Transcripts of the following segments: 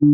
Hey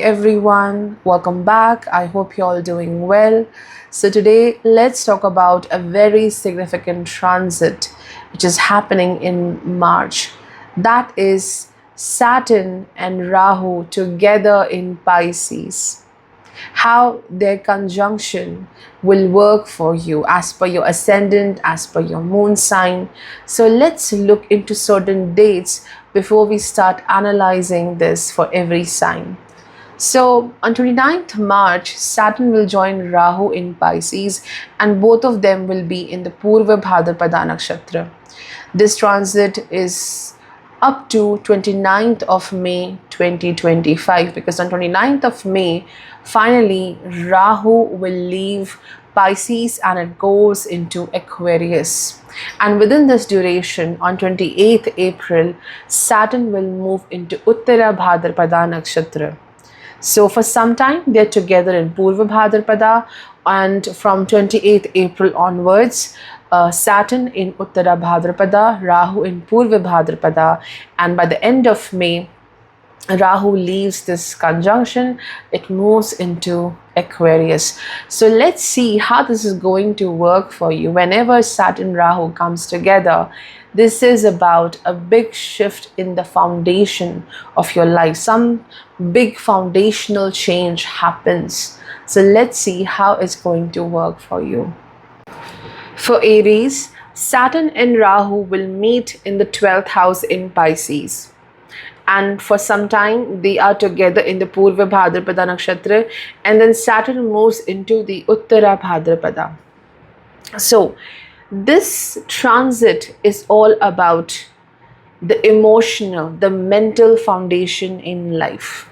everyone, welcome back. I hope you're all doing well. So, today let's talk about a very significant transit which is happening in March. That is Saturn and Rahu together in Pisces, how their conjunction will work for you as per your ascendant, as per your moon sign. So let's look into certain dates before we start analyzing this for every sign. So on 29th March, Saturn will join Rahu in Pisces, and both of them will be in the Purva Bhadrapada Nakshatra. This transit is up to 29th of May 2025, because on 29th of May, finally Rahu will leave Pisces and it goes into Aquarius. And within this duration, on 28th April, Saturn will move into Uttara Bhadrapada Nakshatra. So for some time they're together in Purva Bhadrapada, and from 28th April onwards, Saturn in Uttara Bhadrapada, Rahu in Purva Bhadrapada, and by the end of May, Rahu leaves this conjunction, it moves into Aquarius. So let's see how this is going to work for you. Whenever Saturn Rahu comes together, this is about a big shift in the foundation of your life. Some big foundational change happens. So let's see how it's going to work for you. For Aries, Saturn and Rahu will meet in the 12th house in Pisces. And for some time they are together in the Purva Bhadrapada Nakshatra, and then Saturn moves into the Uttara Bhadrapada. So this transit is all about the emotional, the mental foundation in life.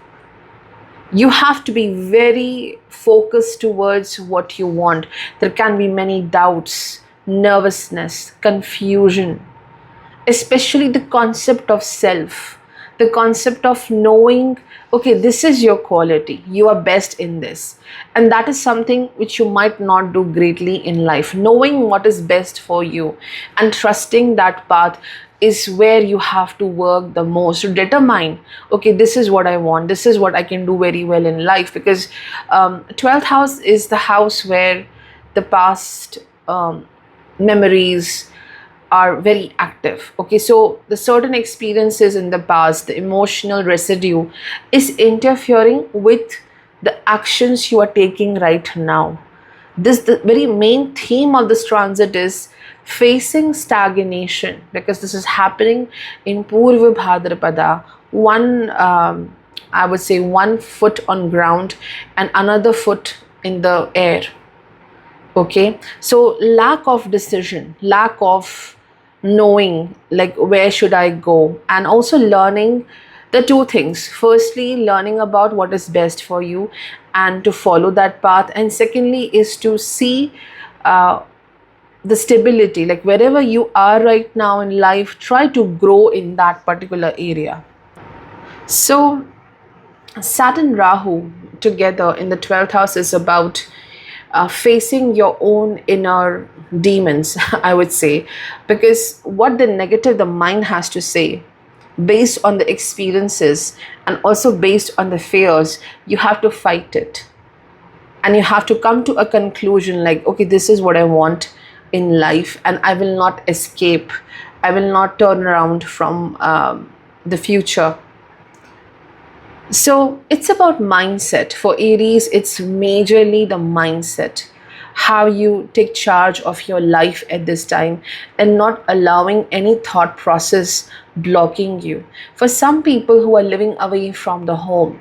You have to be very focused towards what you want. There can be many doubts, nervousness, confusion, especially the concept of self, the concept of knowing, okay, this is your quality, you are best in this. And that is something which you might not do greatly in life. Knowing what is best for you and trusting that path is where you have to work the most to determine, okay, this is what I want, this is what I can do very well in life. Because 12th house is the house where the past memories are very active. Okay, so the certain experiences in the past, the emotional residue is interfering with the actions you are taking right now. The very main theme of this transit is facing stagnation, because this is happening in Purva Bhadrapada. I would say, one foot on ground and another foot in the air. Okay, so lack of decision, lack of knowing, like where should I go, and also learning the two things. Firstly, learning about what is best for you and to follow that path, and secondly is to see the stability, like wherever you are right now in life, try to grow in that particular area. So Saturn Rahu together in the 12th house is about facing your own inner demons, I would say, because what the negative the mind has to say, based on the experiences and also based on the fears, you have to fight it. And you have to come to a conclusion like, okay, this is what I want in life, and I will not escape. I will not turn around from the future. So it's about mindset. For Aries, it's majorly the mindset, how you take charge of your life at this time and not allowing any thought process blocking you. For some people who are living away from the home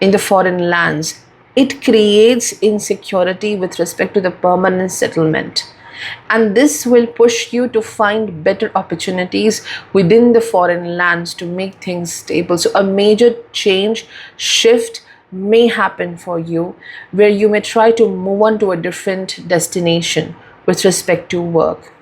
in the foreign lands, it creates insecurity with respect to the permanent settlement. And this will push you to find better opportunities within the foreign lands to make things stable. So a major change, shift may happen for you, where you may try to move on to a different destination with respect to work.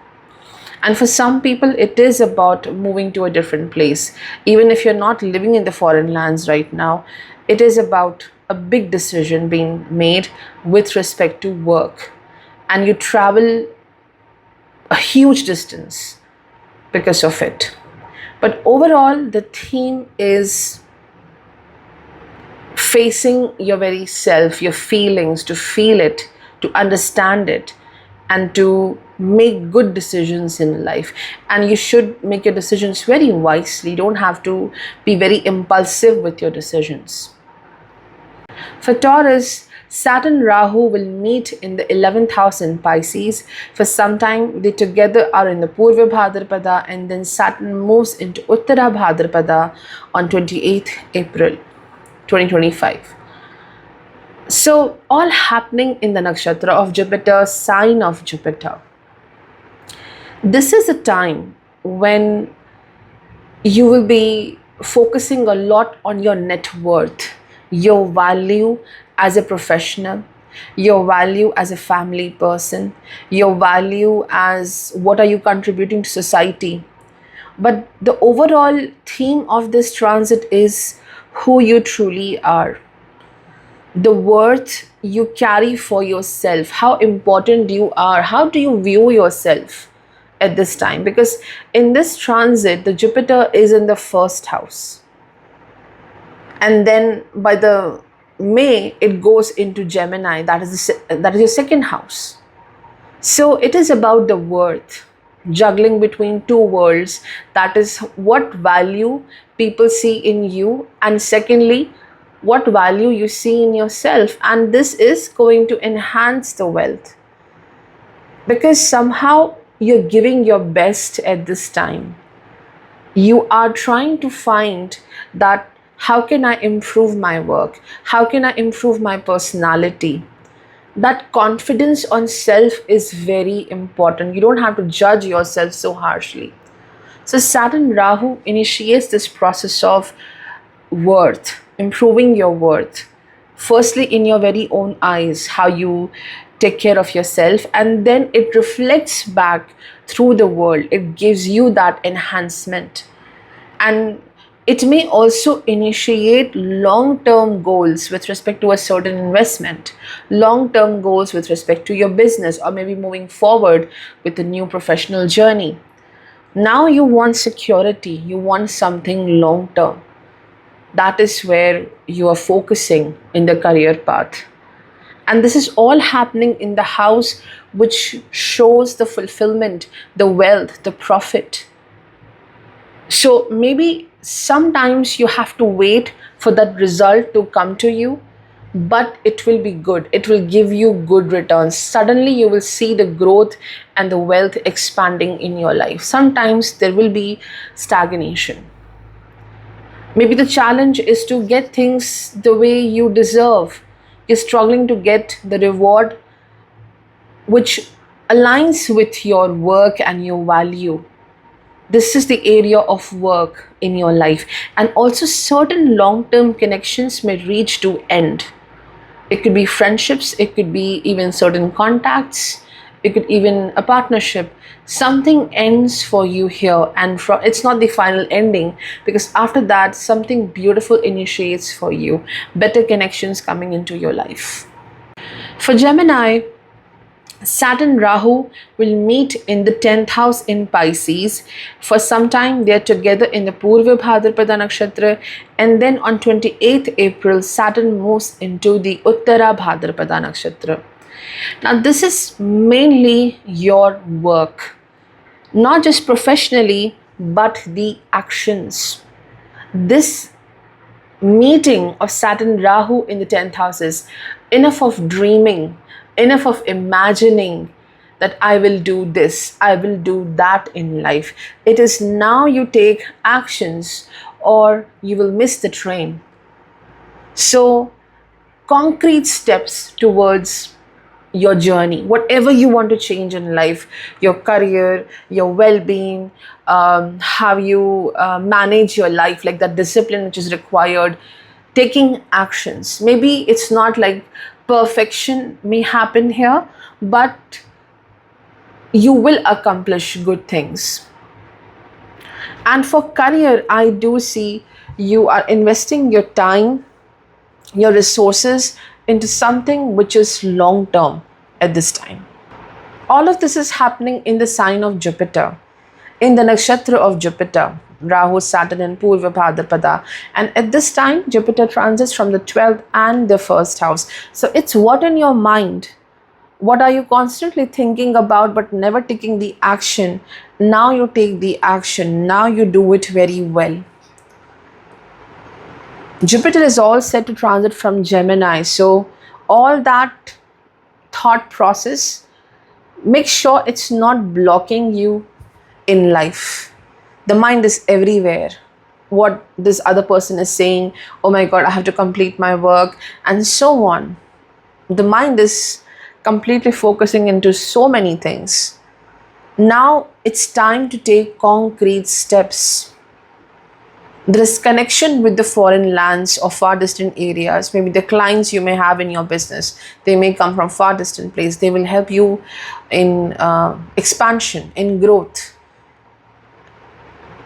And for some people, it is about moving to a different place. Even if you're not living in the foreign lands right now, it is about a big decision being made with respect to work. And you travel a huge distance because of it. But overall, the theme is facing your very self, your feelings, to feel it, to understand it, and to make good decisions in life. And you should make your decisions very wisely. You don't have to be very impulsive with your decisions. For Taurus, Saturn Rahu will meet in the 11th house in Pisces. For some time, they together are in the Purva Bhadrapada, and then Saturn moves into Uttara Bhadrapada on 28th April 2025. So, all happening in the nakshatra of Jupiter, sign of Jupiter. This is a time when you will be focusing a lot on your net worth, your value as a professional, your value as a family person, your value as what are you contributing to society. But the overall theme of this transit is who you truly are, the worth you carry for yourself, how important you are, how do you view yourself at this time. Because in this transit, the Jupiter is in the first house, and then by the May it goes into Gemini, that is your second house. So it is about the worth, juggling between two worlds. That is what value people see in you, and secondly, what value you see in yourself. And this is going to enhance the wealth, because somehow you're giving your best at this time. You are trying to find that how can I improve my work? How can I improve my personality? That confidence on self is very important. You don't have to judge yourself so harshly. So Saturn Rahu initiates this process of worth, improving your worth. Firstly, in your very own eyes, how you take care of yourself, and then it reflects back through the world. It gives you that enhancement. And it may also initiate long term goals with respect to a certain investment, long term goals with respect to your business, or maybe moving forward with a new professional journey. Now you want security, you want something long term. That is where you are focusing in the career path. And this is all happening in the house which shows the fulfillment, the wealth, the profit. So maybe sometimes you have to wait for that result to come to you, but it will be good. It will give you good returns. Suddenly you will see the growth and the wealth expanding in your life. Sometimes there will be stagnation. Maybe the challenge is to get things the way you deserve. You're struggling to get the reward which aligns with your work and your value. This is the area of work in your life. And also certain long-term connections may reach to end. It could be friendships, it could be even certain contacts, it could even a partnership. Something ends for you here, and it's not the final ending, because after that something beautiful initiates for you, better connections coming into your life. For Gemini, Saturn Rahu will meet in the 10th house in Pisces. For some time they are together in the Purva Bhadrapada Nakshatra, and then on 28th April Saturn moves into the Uttara Bhadrapada Nakshatra. Now this is mainly your work, not just professionally but the actions. This meeting of Saturn Rahu in the 10th house is enough of dreaming, enough of imagining that I will do this, I will do that in life. It is now you take actions or you will miss the train. So, concrete steps towards your journey, whatever you want to change in life, your career, your well-being, how you manage your life, like that discipline which is required, taking actions. Maybe it's not like perfection may happen here, but you will accomplish good things. And for career, I do see you are investing your time, your resources into something which is long term at this time. All of this is happening in the sign of Jupiter, in the nakshatra of Jupiter, Rahu, Saturn, and Purva Bhadrapada. And at this time, Jupiter transits from the 12th and the first house. So it's what in your mind. What are you constantly thinking about but never taking the action? Now you take the action. Now you do it very well. Jupiter is all set to transit from Gemini. So all that thought process, make sure it's not blocking you in life. The mind is everywhere. What this other person is saying, oh my god, I have to complete my work, and so on. The mind is completely focusing into so many things. Now it's time to take concrete steps. There is connection with the foreign lands or far distant areas. Maybe the clients you may have in your business, they may come from far distant place. They will help you in expansion, in growth.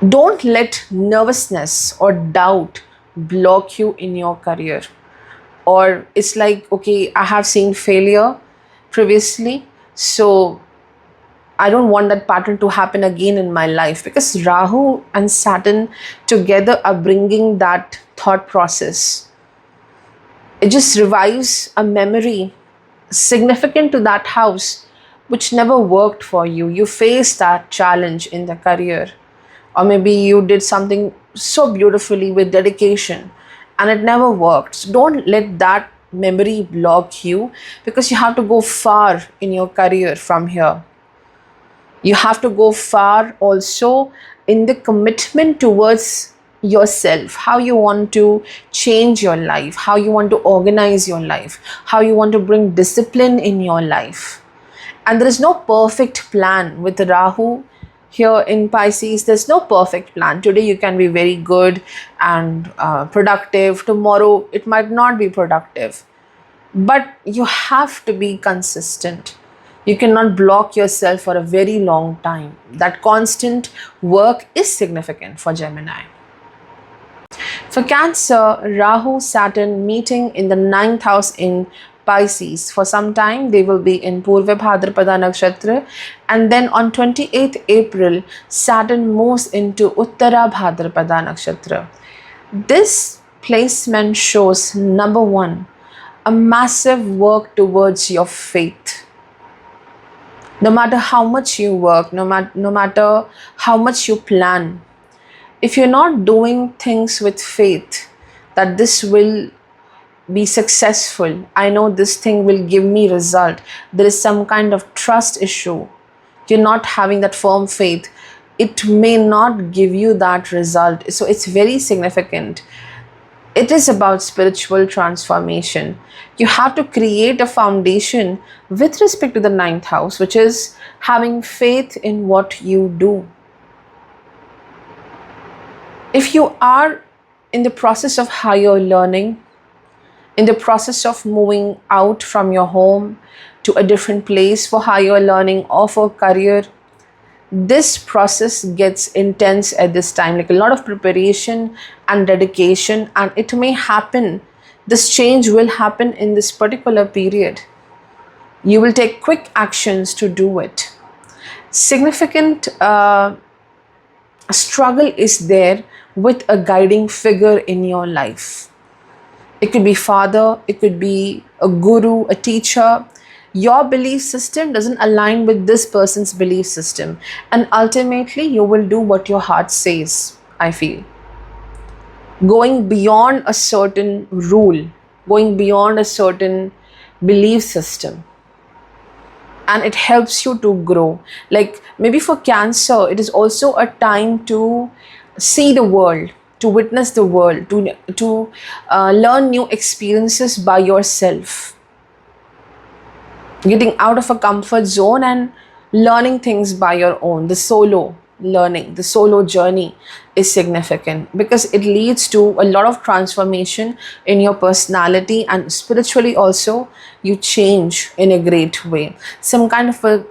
Don't let nervousness or doubt block you in your career. Or it's like, okay, I have seen failure previously, so I don't want that pattern to happen again in my life, because Rahu and Saturn together are bringing that thought process. It just revives a memory significant to that house which never worked for you. You faced that challenge in the career, or maybe you did something so beautifully with dedication and it never worked. So don't let that memory block you, because you have to go far in your career from here. You have to go far also in the commitment towards yourself, how you want to change your life, how you want to organize your life, how you want to bring discipline in your life. And there is no perfect plan with Rahu here in Pisces. There's no perfect plan. Today you can be very good and productive. Tomorrow it might not be productive. But you have to be consistent. You cannot block yourself for a very long time. That constant work is significant for Gemini. For Cancer, Rahu, Saturn meeting in the 9th house in Pisces. For some time, they will be in Purva Bhadrapada Nakshatra. And then on 28th April, Saturn moves into Uttara Bhadrapada Nakshatra. This placement shows, number one, a massive work towards your faith. No matter how much you work, no matter how much you plan, if you're not doing things with faith that this will be successful, I know this thing will give me result, there is some kind of trust issue, you're not having that firm faith, it may not give you that result. So it's very significant. It is about spiritual transformation. You have to create a foundation with respect to the 9th house, which is having faith in what you do. If you are in the process of higher learning, in the process of moving out from your home to a different place for higher learning or for career, this process gets intense at this time, like a lot of preparation and dedication, and it may happen, this change will happen in this particular period. You will take quick actions to do it. Significant struggle is there with a guiding figure in your life. It could be father, it could be a guru, a teacher. Your belief system doesn't align with this person's belief system, and ultimately you will do what your heart says, I feel. Going beyond a certain rule, going beyond a certain belief system, and it helps you to grow. Like maybe for Cancer, it is also a time to see the world, to witness the world, to learn new experiences by yourself. Getting out of a comfort zone and learning things by your own. The solo learning, the solo journey is significant because it leads to a lot of transformation in your personality, and spiritually also you change in a great way. Some kind of a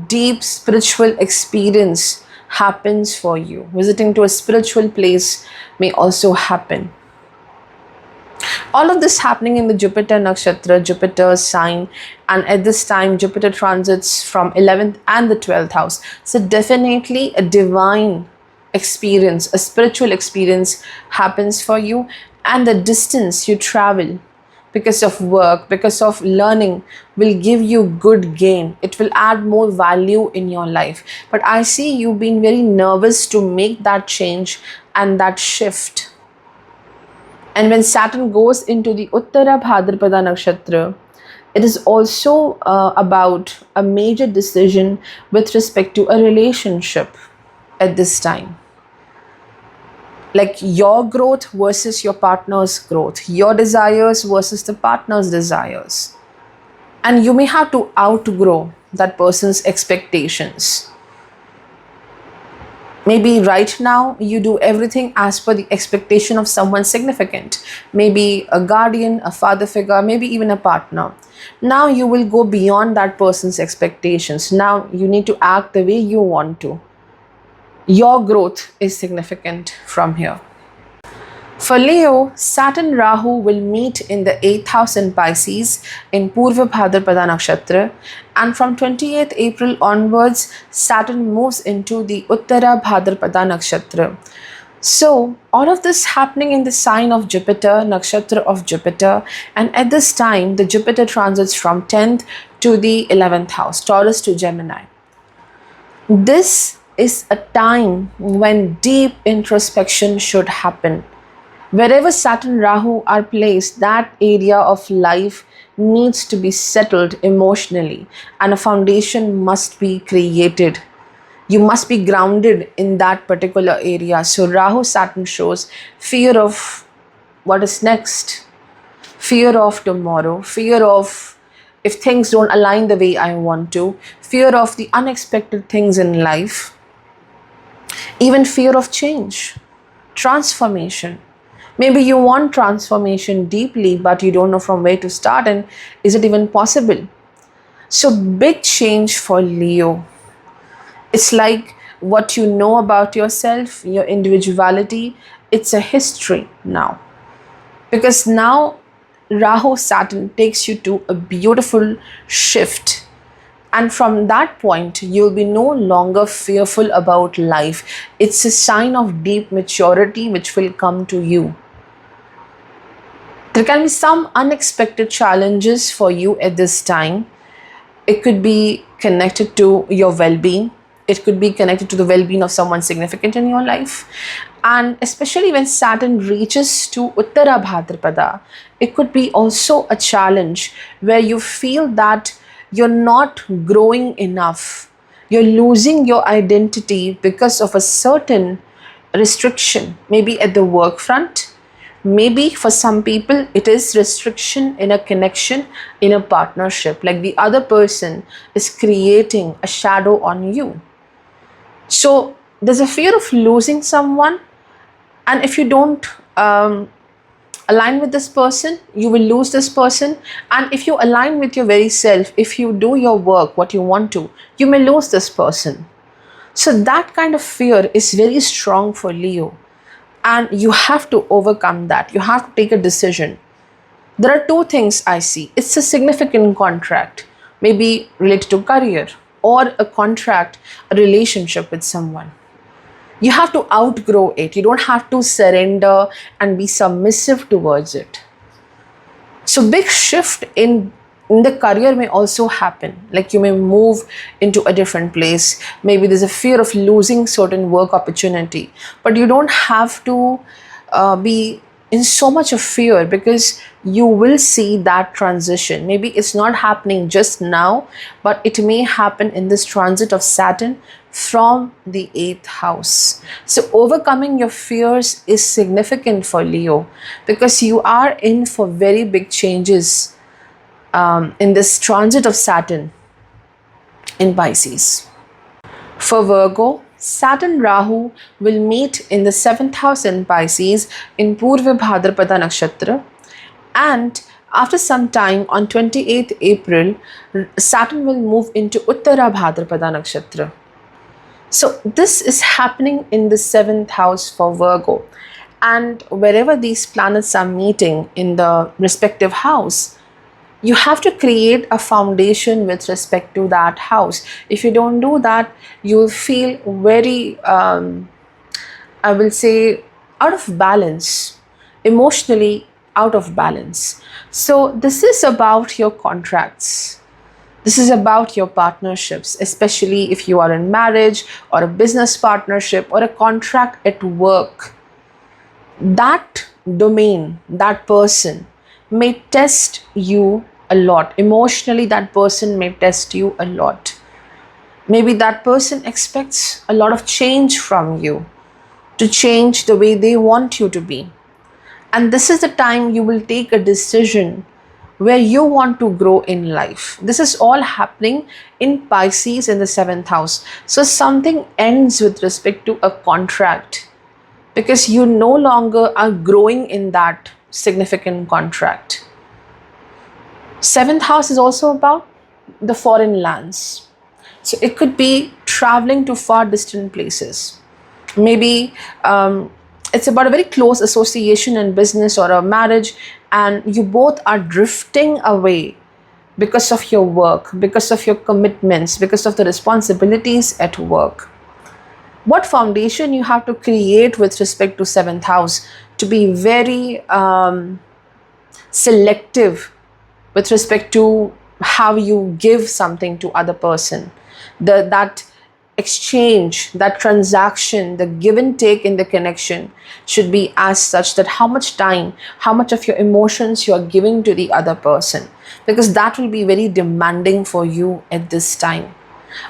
deep spiritual experience happens for you. Visiting to a spiritual place may also happen. All of this happening in the Jupiter nakshatra, Jupiter sign, and at this time Jupiter transits from 11th and the 12th house. So definitely a divine experience, a spiritual experience happens for you, and the distance you travel because of work, because of learning, will give you good gain. It will add more value in your life. But I see you being very nervous to make that change and that shift. And when Saturn goes into the Uttara Bhadrapada Nakshatra, it is also about a major decision with respect to a relationship at this time. Like your growth versus your partner's growth, your desires versus the partner's desires. And you may have to outgrow that person's expectations. Maybe right now you do everything as per the expectation of someone significant. Maybe a guardian, a father figure, maybe even a partner. Now you will go beyond that person's expectations. Now you need to act the way you want to. Your growth is significant from here. For Leo, Saturn Rahu will meet in the 8th house in Pisces in Purva Bhadrapada Nakshatra, and from 28th April onwards, Saturn moves into the Uttara Bhadrapada Nakshatra. So, all of this happening in the sign of Jupiter, Nakshatra of Jupiter, and at this time, the Jupiter transits from 10th to the 11th house, Taurus to Gemini. This is a time when deep introspection should happen. Wherever Saturn Rahu are placed, that area of life needs to be settled emotionally, and a foundation must be created. You must be grounded in that particular area. So Rahu Saturn shows fear of what is next, fear of tomorrow, fear of if things don't align the way I want to, fear of the unexpected things in life, even fear of change, transformation. Maybe you want transformation deeply, but you don't know from where to start, and is it even possible? So, big change for Leo. It's like what you know about yourself, your individuality, it's a history now. Because now Rahu Saturn takes you to a beautiful shift. And from that point, you'll be no longer fearful about life. It's a sign of deep maturity which will come to you. There can be some unexpected challenges for you at this time. It could be connected to your well-being. It could be connected to the well-being of someone significant in your life. And especially when Saturn reaches to Uttara Bhadrapada, it could be also a challenge where you feel that you're not growing enough. You're losing your identity because of a certain restriction, maybe at the work front. Maybe for some people, it is restriction in a connection, in a partnership, like the other person is creating a shadow on you. So there's a fear of losing someone, and if you don't align with this person, you will lose this person. And if you align with your very self, if you do your work, what you want to, you may lose this person. So that kind of fear is very strong for Leo. And you have to overcome that. You have to take a decision. There are two things I see. It's a significant contract, maybe related to career, or a contract, a relationship with someone. You have to outgrow it. You don't have to surrender and be submissive towards it. So big shift in the career may also happen. Like you may move into a different place. Maybe there's a fear of losing certain work opportunity. But you don't have to be in so much of fear, because you will see that transition. Maybe it's not happening just now, but it may happen in this transit of Saturn from the 8th house. So overcoming your fears is significant for Leo, because you are in for very big changes in this transit of Saturn in Pisces. For Virgo, Saturn Rahu will meet in the 7th house in Pisces in Purva Bhadrapada Nakshatra, and After some time, on 28th April, Saturn will move into Uttara Bhadrapada Nakshatra. So this is happening in the seventh house for Virgo. And wherever these planets are meeting in the respective house, you have to create a foundation with respect to that house. If you don't do that, you will feel very, I will say, out of balance, emotionally out of balance. So, this is about your contracts. This is about your partnerships, especially if you are in marriage or a business partnership or a contract at work. That domain, that person may test you a lot. Emotionally, that person may test you a lot. Maybe that person expects a lot of change from you, to change the way they want you to be. And this is the time you will take a decision where you want to grow in life. This is all happening in Pisces in the seventh house. So something ends with respect to a contract because you no longer are growing in that significant contract. Seventh house is also about the foreign lands. So it could be traveling to far distant places. Maybe it's about a very close association in business or a marriage, and you both are drifting away because of your work, because of your commitments, because of the responsibilities at work. What foundation you have to create with respect to seventh house to be very selective with respect to how you give something to other person, that exchange, that transaction, the give and take in the connection should be as such that how much time, how much of your emotions you are giving to the other person, because that will be very demanding for you at this time.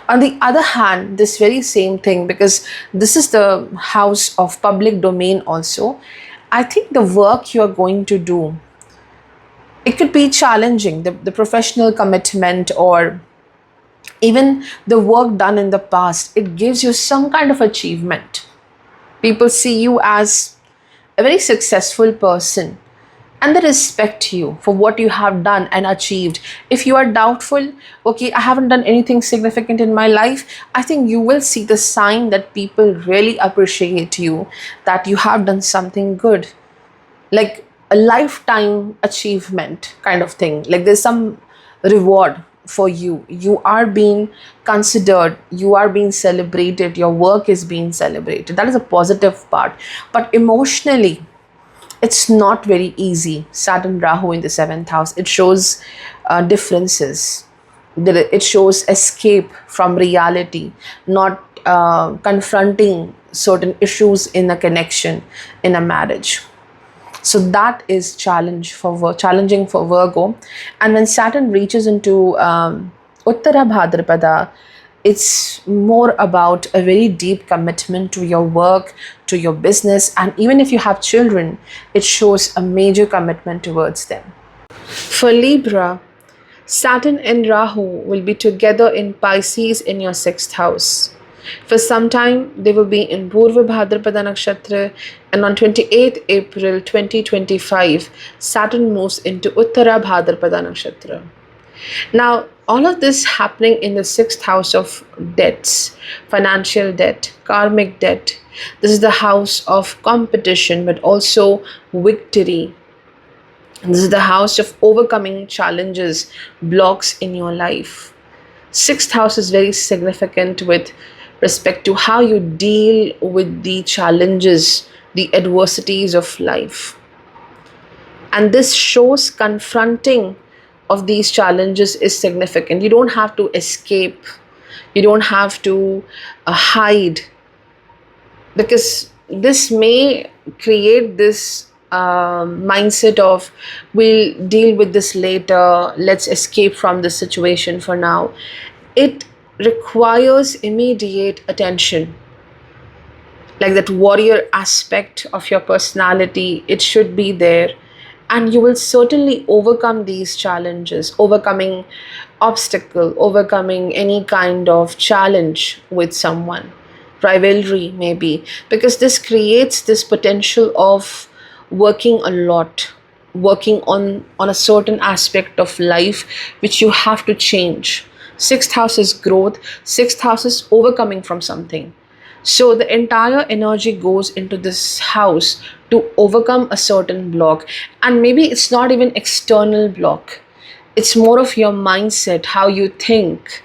On the other hand, this very same thing, because this is the house of public domain also, I think the work you are going to do, it could be challenging, the professional commitment or even the work done in the past, it gives you some kind of achievement. People see you as a very successful person and they respect you for what you have done and achieved. If you are doubtful, okay, I haven't done anything significant in my life, I think you will see the sign that people really appreciate you, that you have done something good, like a lifetime achievement kind of thing. Like there's some reward for you. You are being considered, you are being celebrated, your work is being celebrated. That is a positive part. But emotionally, it's not very easy. Saturn Rahu in the seventh house, it shows differences. It shows escape from reality, not confronting certain issues in a connection, in a marriage. So that is challenging for Virgo. And when Saturn reaches into Uttara Bhadrapada, it's more about a very deep commitment to your work, to your business, and even if you have children, it shows a major commitment towards them. For Libra, Saturn and Rahu will be together in Pisces in your sixth house. For some time, they will be in Purva Bhadrapada Nakshatra, and on 28th April 2025, Saturn moves into Uttara Bhadrapada Nakshatra. Now, all of this happening in the sixth house of debts, financial debt, karmic debt. This is the house of competition, but also victory. This is the house of overcoming challenges, blocks in your life. Sixth house is very significant with respect to how you deal with the challenges, the adversities of life. And this shows confronting of these challenges is significant. You don't have to escape, you don't have to hide, because this may create this mindset of we'll deal with this later, let's escape from this situation for now. It requires immediate attention, like that warrior aspect of your personality, it should be there. And you will certainly overcome these challenges, overcoming obstacle, overcoming any kind of challenge with someone, rivalry maybe, because this creates this potential of working a lot, working on a certain aspect of life which you have to change. Sixth house is growth, sixth house is overcoming from something. So the entire energy goes into this house to overcome a certain block. And maybe it's not even external block, it's more of your mindset, how you think,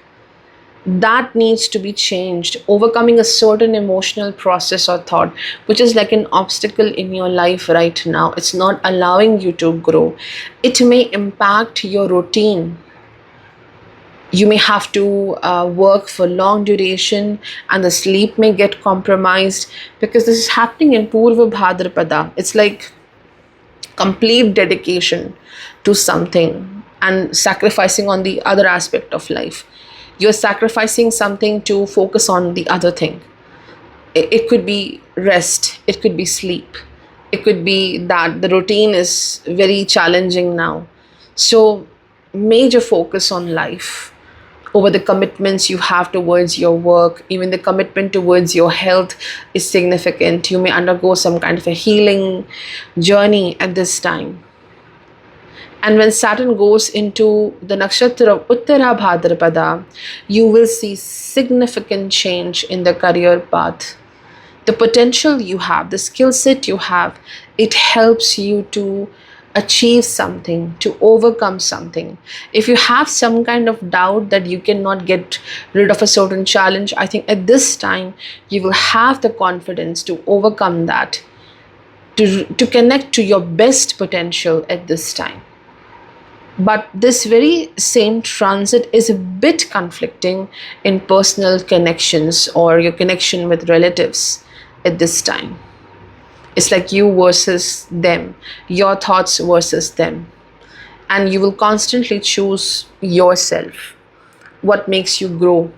that needs to be changed, overcoming a certain emotional process or thought which is like an obstacle in your life right now. It's not allowing you to grow. It may impact your routine. You may have to work for long duration, and the sleep may get compromised, because this is happening in Purva Bhadrapada. It's like complete dedication to something and sacrificing on the other aspect of life. You're sacrificing something to focus on the other thing. It could be rest, it could be sleep, it could be that the routine is very challenging now. So, major focus on life over the commitments you have towards your work. Even the commitment towards your health is significant. You may undergo some kind of a healing journey at this time. And when Saturn goes into the nakshatra of Uttara Bhadrapada, you will see significant change in the career path. The potential you have, the skill set you have, it helps you to achieve something, to overcome something. If you have some kind of doubt that you cannot get rid of a certain challenge, I think at this time you will have the confidence to overcome that, to connect to your best potential at this time. But this very same transit is a bit conflicting in personal connections or your connection with relatives at this time. It's like you versus them, your thoughts versus them. And you will constantly choose yourself, what makes you grow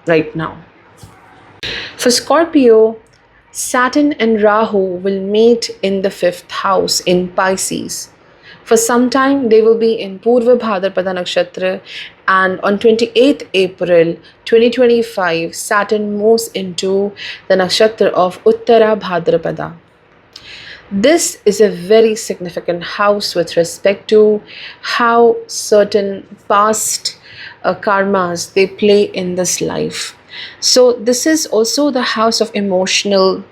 right now. For Scorpio, Saturn and Rahu will meet in the fifth house in Pisces. For some time, they will be in Purva Bhadrapada Nakshatra, and on 28th April 2025, Saturn moves into the Nakshatra of Uttara Bhadrapada. This is a very significant house with respect to how certain past karmas they play in this life. So this is also the house of emotional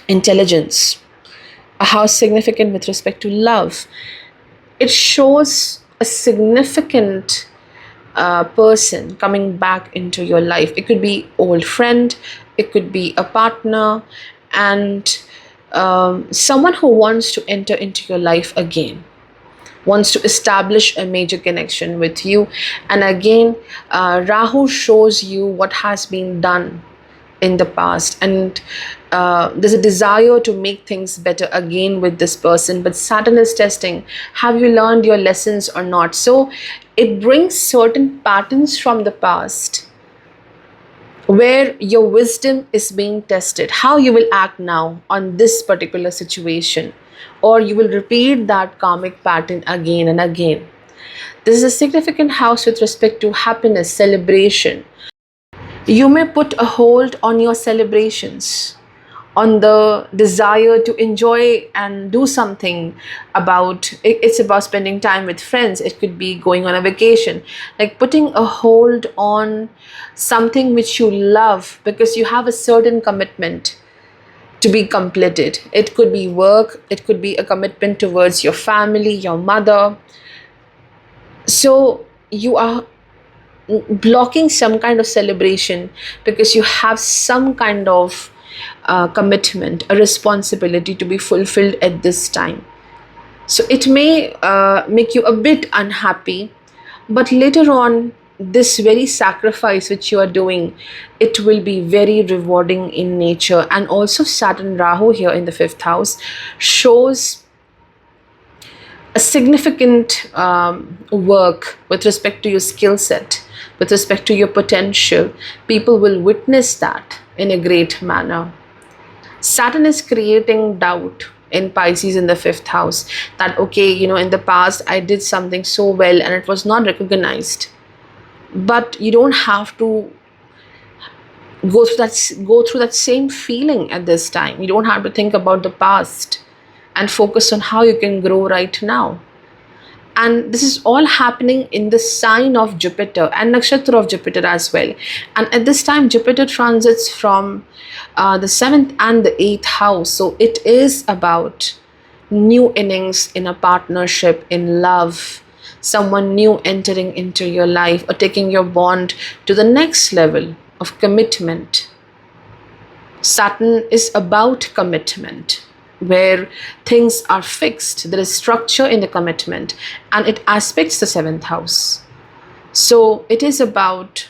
intelligence, a house significant with respect to love. It shows a significant person coming back into your life. It could be old friend, it could be a partner, and someone who wants to enter into your life again, wants to establish a major connection with you. And again, Rahu shows you what has been done in the past, and there's a desire to make things better again with this person. But Saturn is testing, have you learned your lessons or not? So it brings certain patterns from the past where your wisdom is being tested, how you will act now on this particular situation, or you will repeat that karmic pattern again and again. This is a significant house with respect to happiness, celebration. You may put a hold on your celebrations, on the desire to enjoy and do something about it's about spending time with friends. It could be going on a vacation, like putting a hold on something which you love because you have a certain commitment to be completed. It could be work, it could be a commitment towards your family, your mother. So you are blocking some kind of celebration because you have some kind of commitment, a responsibility to be fulfilled at this time. So it may make you a bit unhappy, but later on, this very sacrifice which you are doing, it will be very rewarding in nature. And also Saturn Rahu here in the fifth house shows a significant work with respect to your skill set, with respect to your potential. People will witness that in a great manner. Saturn is creating doubt in Pisces in the fifth house, that okay, in the past I did something so well and it was not recognized. But you don't have to go through that same feeling at this time. You don't have to think about the past and focus on how you can grow right now. And this is all happening in the sign of Jupiter and nakshatra of Jupiter as well. And at this time, Jupiter transits from the 7th and the 8th house. So it is about new innings in a partnership, in love, someone new entering into your life or taking your bond to the next level of commitment. Saturn is about commitment, where things are fixed. There is structure in the commitment, and it aspects the 7th house. So it is about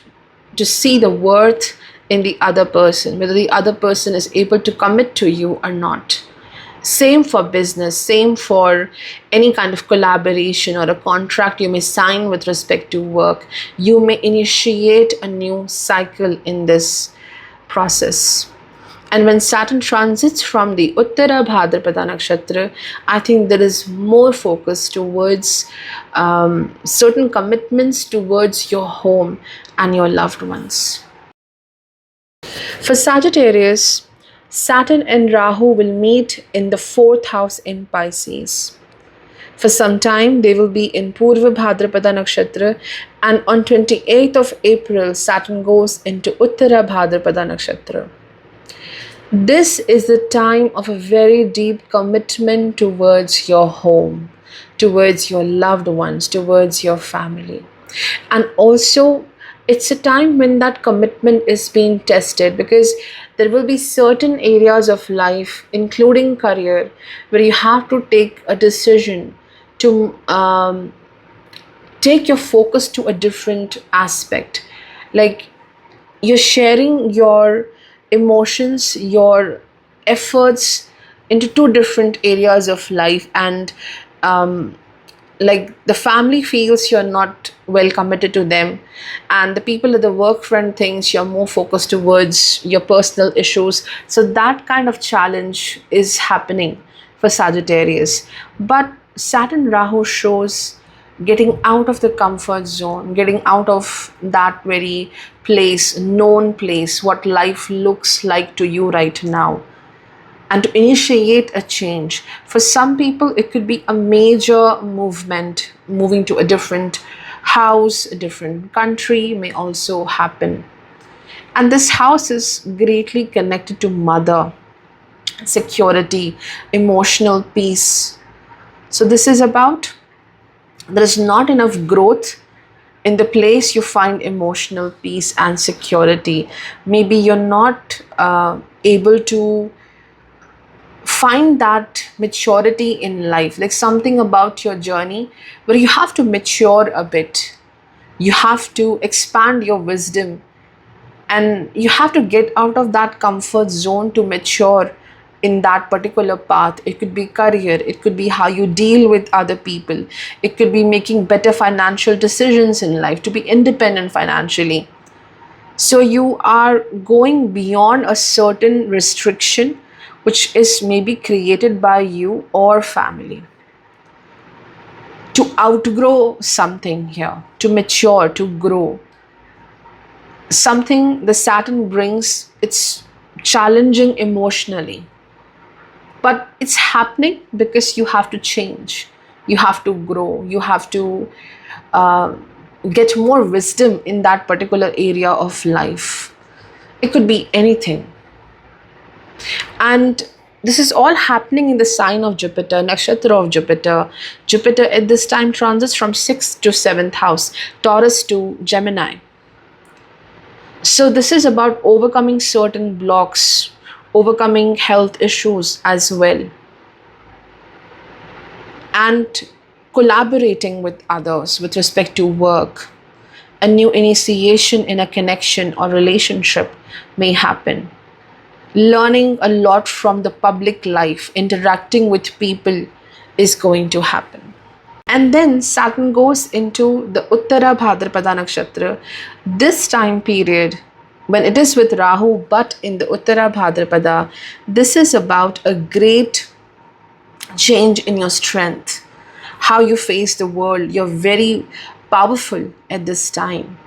to see the worth in the other person, whether the other person is able to commit to you or not. Same for business, same for any kind of collaboration or a contract you may sign with respect to work. You may initiate a new cycle in this process. And when Saturn transits from the Uttara Bhadrapada Nakshatra, I think there is more focus towards certain commitments towards your home and your loved ones. For Sagittarius, Saturn and Rahu will meet in the 4th house in Pisces. For some time, they will be in Purva Bhadrapada Nakshatra, and on 28th of April, Saturn goes into Uttara Bhadrapada Nakshatra. This is the time of a very deep commitment towards your home, towards your loved ones, towards your family. And also, it's a time when that commitment is being tested, because there will be certain areas of life, including career, where you have to take a decision to take your focus to a different aspect. Like, you're sharing your emotions, your efforts into two different areas of life, and like the family feels you're not well committed to them, and the people at the work front thinks you're more focused towards your personal issues. So that kind of challenge is happening for Sagittarius. But Saturn Rahu shows getting out of the comfort zone, getting out of that very place, known place, what life looks like to you right now, and to initiate a change. For some people, it could be a major movement, moving to a different house, a different country may also happen. And this house is greatly connected to mother, security, emotional peace. So this is about, there is not enough growth in the place you find emotional peace and security. Maybe you're not able to find that maturity in life, like something about your journey where you have to mature a bit. You have to expand your wisdom, and you have to get out of that comfort zone to mature in that particular path. It could be career, it could be how you deal with other people, it could be making better financial decisions in life, to be independent financially. So you are going beyond a certain restriction which is maybe created by you or family, to outgrow something here, to mature, to grow. Something the Saturn brings, it's challenging emotionally, but it's happening because you have to change, you have to grow, you have to get more wisdom in that particular area of life. It could be anything. And this is all happening in the sign of Jupiter, nakshatra of Jupiter. Jupiter at this time transits from 6th to 7th house, Taurus to Gemini. So this is about overcoming certain blocks, overcoming health issues as well, and collaborating with others with respect to work. A new initiation in a connection or relationship may happen. Learning a lot from the public life, interacting with people is going to happen. And then Saturn goes into the Uttara Bhadrapada Nakshatra. This time period, when it is with Rahu but in the Uttara Bhadrapada, this is about a great change in your strength, how you face the world. You're very powerful at this time.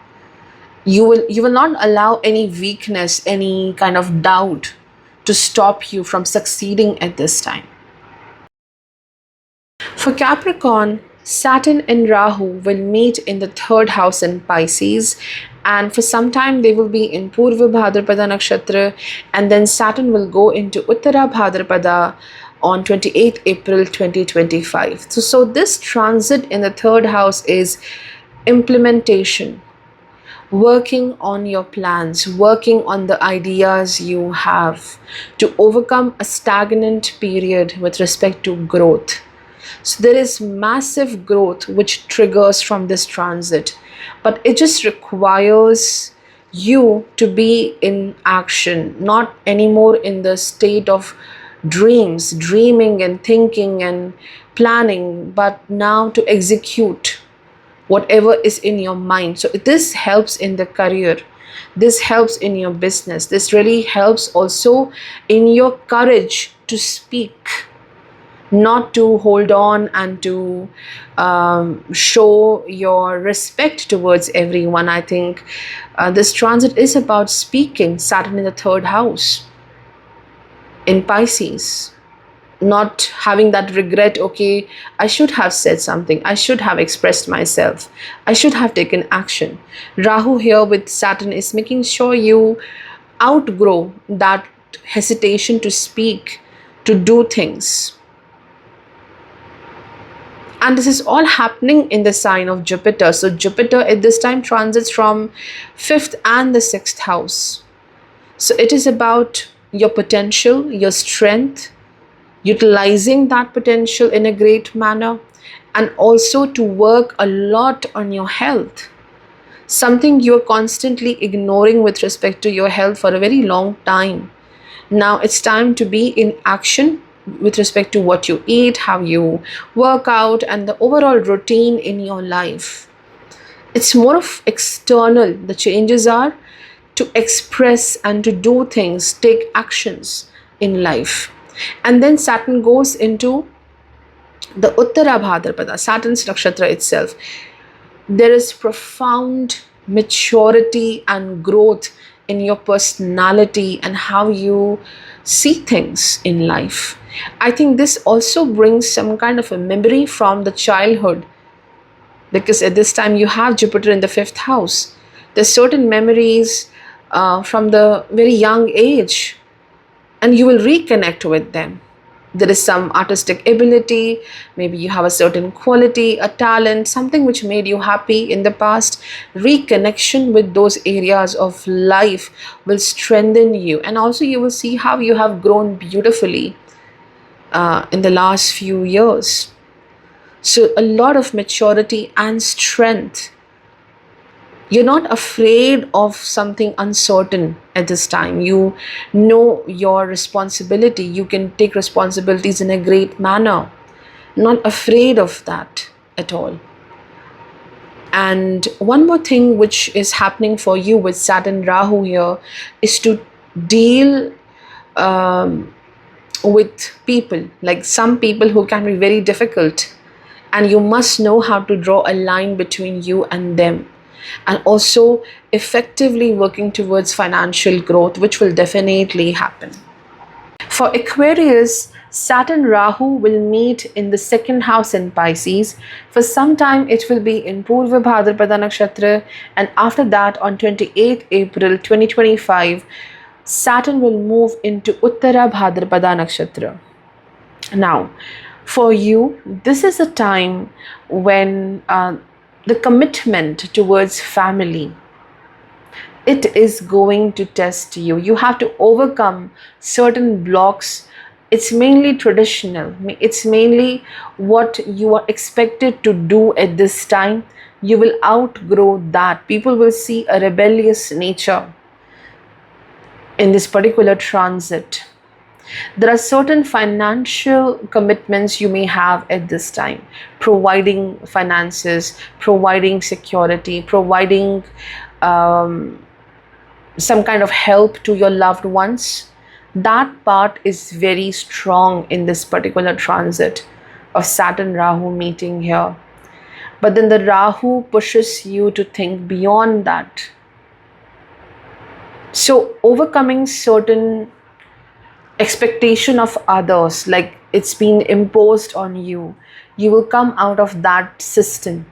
You will not allow any weakness, any kind of doubt to stop you from succeeding at this time. For Capricorn, Saturn and Rahu will meet in the third house in Pisces, and for some time they will be in Purva Bhadrapada Nakshatra, and then Saturn will go into Uttara Bhadrapada on 28th April 2025. So this transit in the third house is implementation, working on your plans, working on the ideas you have to overcome a stagnant period with respect to growth. So there is massive growth which triggers from this transit, but it just requires you to be in action, not anymore in the state of dreams, dreaming and thinking and planning, but now to execute whatever is in your mind. So this helps in the career, this helps in your business, this really helps also in your courage to speak, not to hold on and to show your respect towards everyone. I think this transit is about speaking. Saturn in the third house in Pisces, not having that regret, okay, I should have said something, I should have expressed myself, I should have taken action. Rahu here with Saturn is making sure you outgrow that hesitation to speak, to do things. And this is all happening in the sign of Jupiter. So Jupiter at this time transits from 5th and the 6th house. So it is about your potential, your strength, utilizing that potential in a great manner, and also to work a lot on your health. Something you're constantly ignoring with respect to your health for a very long time. Now it's time to be in action with respect to what you eat, how you work out, and the overall routine in your life. It's more of external. The changes are to express and to do things, take actions in life. And then Saturn goes into the Uttara Bhadrapada, Saturn's nakshatra itself. There is profound maturity and growth in your personality and how you see things in life. I think this also brings some kind of a memory from the childhood, because at this time you have Jupiter in the 5th house. There's certain memories from the very young age, and you will reconnect with them. There is some artistic ability, maybe you have a certain quality, a talent, something which made you happy in the past. Reconnection with those areas of life will strengthen you, and also you will see how you have grown beautifully in the last few years. So a lot of maturity and strength. You're not afraid of something uncertain at this time. You know your responsibility. You can take responsibilities in a great manner. Not afraid of that at all. And one more thing which is happening for you with Saturn Rahu here is to deal with people, like some people who can be very difficult, and you must know how to draw a line between you and them, and also effectively working towards financial growth, which will definitely happen. For Aquarius, Saturn Rahu will meet in the 2nd house in Pisces. For some time it will be in Purva Bhadrapada Nakshatra, and after that on 28th April 2025 Saturn will move into Uttara Bhadrapada Nakshatra. Now, for you, this is a time when the commitment towards family, it is going to test you. You have to overcome certain blocks. It's mainly traditional. It's mainly what you are expected to do at this time. You will outgrow that. People will see a rebellious nature in this particular transit. There are certain financial commitments you may have at this time, providing finances, providing security, providing some kind of help to your loved ones. That part is very strong in this particular transit of Saturn Rahu meeting here. But then the Rahu pushes you to think beyond that. So overcoming certain expectation of others, like it's been imposed on you, you will come out of that system,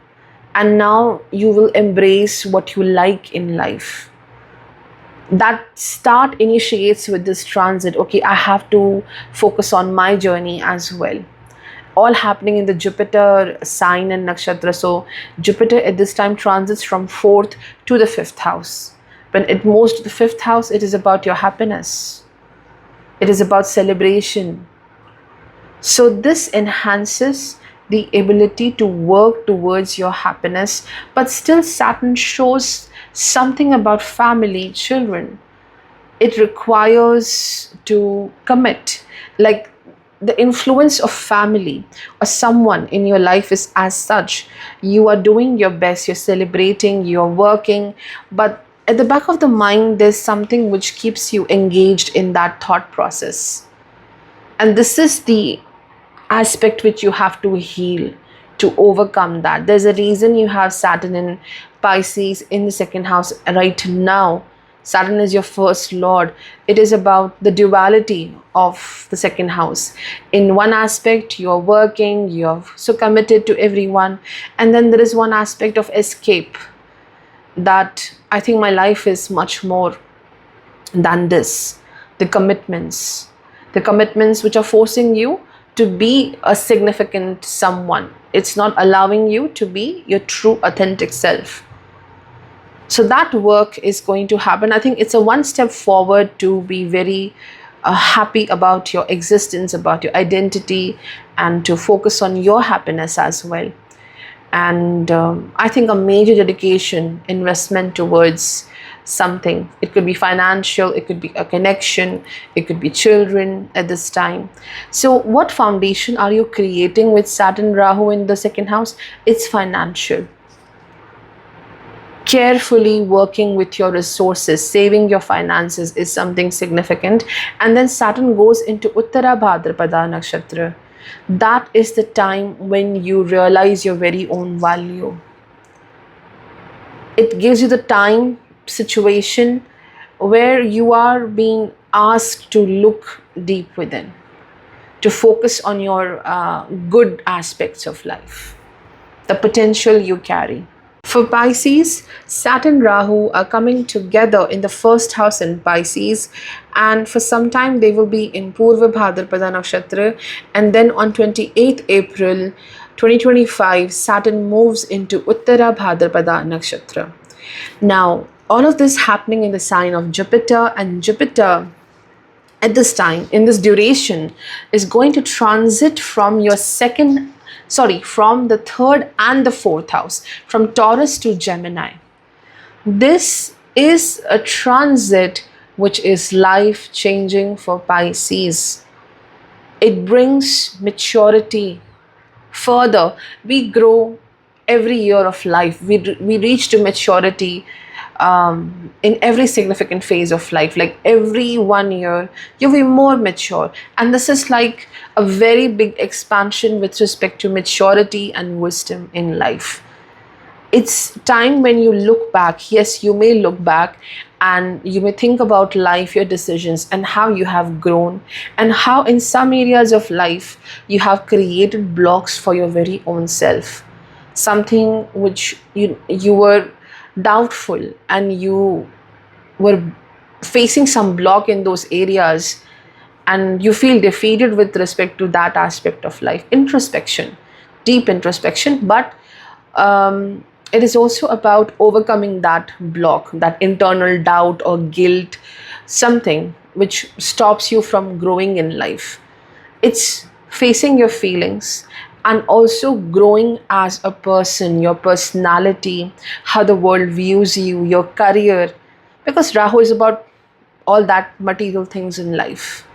and now you will embrace what you like in life. That start initiates with this transit. Okay, I have to focus on my journey as well. All happening in the Jupiter sign and nakshatra. So Jupiter at this time transits from 4th to the 5th house. When it moves to the 5th house, it is about your happiness, it is about celebration. So this enhances the ability to work towards your happiness, but still Saturn shows something about family, children. It requires to commit. Like, the influence of family or someone in your life is as such. You are doing your best, you're celebrating, you're working, but at the back of the mind, there's something which keeps you engaged in that thought process. And this is the aspect which you have to heal to overcome that. There's a reason you have Saturn in Pisces in the second house right now. Saturn is your first lord. It is about the duality of the second house. In one aspect, you're working, you're so committed to everyone, and then there is one aspect of escape, that I think my life is much more than this. The commitments which are forcing you to be a significant someone. It's not allowing you to be your true authentic self. So that work is going to happen. I think it's a one step forward to be very happy about your existence, about your identity, and to focus on your happiness as well. And I think a major dedication, investment towards something. It could be financial, it could be a connection, it could be children at this time. So what foundation are you creating with Saturn Rahu in the second house? It's financial. Carefully working with your resources, saving your finances is something significant. And then Saturn goes into Uttara Bhadrapada Nakshatra. That is the time when you realize your very own value. It gives you the time, situation where you are being asked to look deep within, to focus on your good aspects of life, the potential you carry. For Pisces, Saturn Rahu are coming together in the first house in Pisces, and for some time they will be in Purva Bhadrapada Nakshatra, and then on 28th April 2025 Saturn moves into Uttara Bhadrapada Nakshatra. Now all of this happening in the sign of Jupiter, and Jupiter at this time, in this duration, is going to transit from your from the 3rd and the 4th house, from Taurus to Gemini. This is a transit which is life changing for Pisces. It brings maturity. Further, we grow every year of life. We reach to maturity in every significant phase of life. Like every 1 year, you'll be more mature. And this is like a very big expansion with respect to maturity and wisdom in life. It's time when you look back. Yes, you may look back and you may think about life, your decisions, and how you have grown, and how in some areas of life you have created blocks for your very own self. Something which you were doubtful, and you were facing some block in those areas, and you feel defeated with respect to that aspect of life. Introspection, deep introspection, but it is also about overcoming that block, that internal doubt or guilt, something which stops you from growing in life. It's facing your feelings and also growing as a person, your personality, how the world views you, your career, because Rahu is about all that material things in life.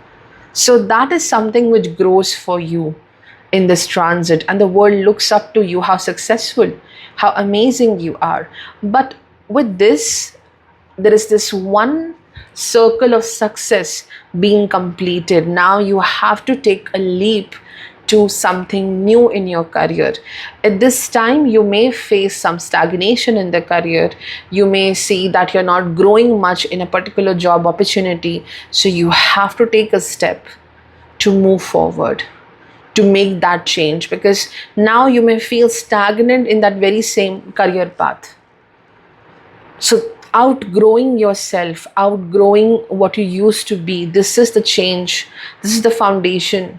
So that is something which grows for you in this transit, and the world looks up to you, how successful, how amazing you are. But with this, there is this one circle of success being completed. Now you have to take a leap to something new in your career. At this time, you may face some stagnation in the career. You may see that you're not growing much in a particular job opportunity. So you have to take a step to move forward. to make that change, because now you may feel stagnant in that very same career path. So, outgrowing yourself, outgrowing what you used to be, this is the change, this is the foundation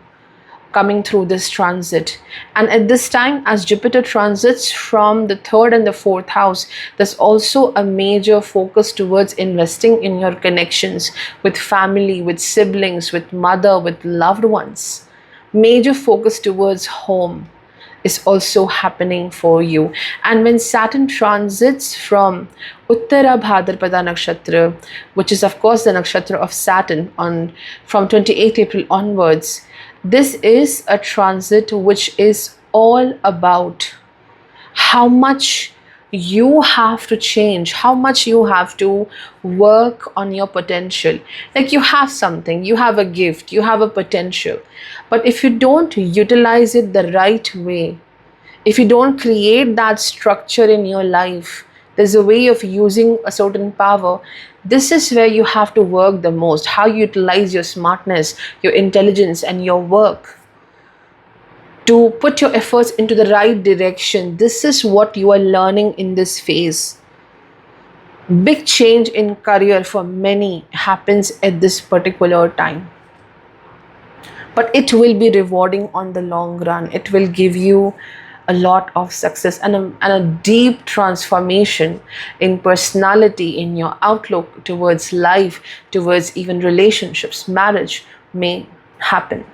coming through this transit. And at this time, as Jupiter transits from the third and the fourth house, there's also a major focus towards investing in your connections with family, with siblings, with mother, with loved ones. Major focus towards home is also happening for you. And when Saturn transits from Uttara Bhadrapada Nakshatra, which is of course the nakshatra of Saturn, on from 28th April onwards, this is a transit which is all about how much you have to change, how much you have to work on your potential. Like, you have something, you have a gift, you have a potential, but if you don't utilize it the right way, if you don't create that structure in your life, there's a way of using a certain power. This is where you have to work the most, how you utilize your smartness, your intelligence, and your work to put your efforts into the right direction. This is what you are learning in this phase. Big change in career for many happens at this particular time, but it will be rewarding on the long run. It will give you a lot of success, and a deep transformation in personality, in your outlook towards life, towards even relationships, marriage may happen.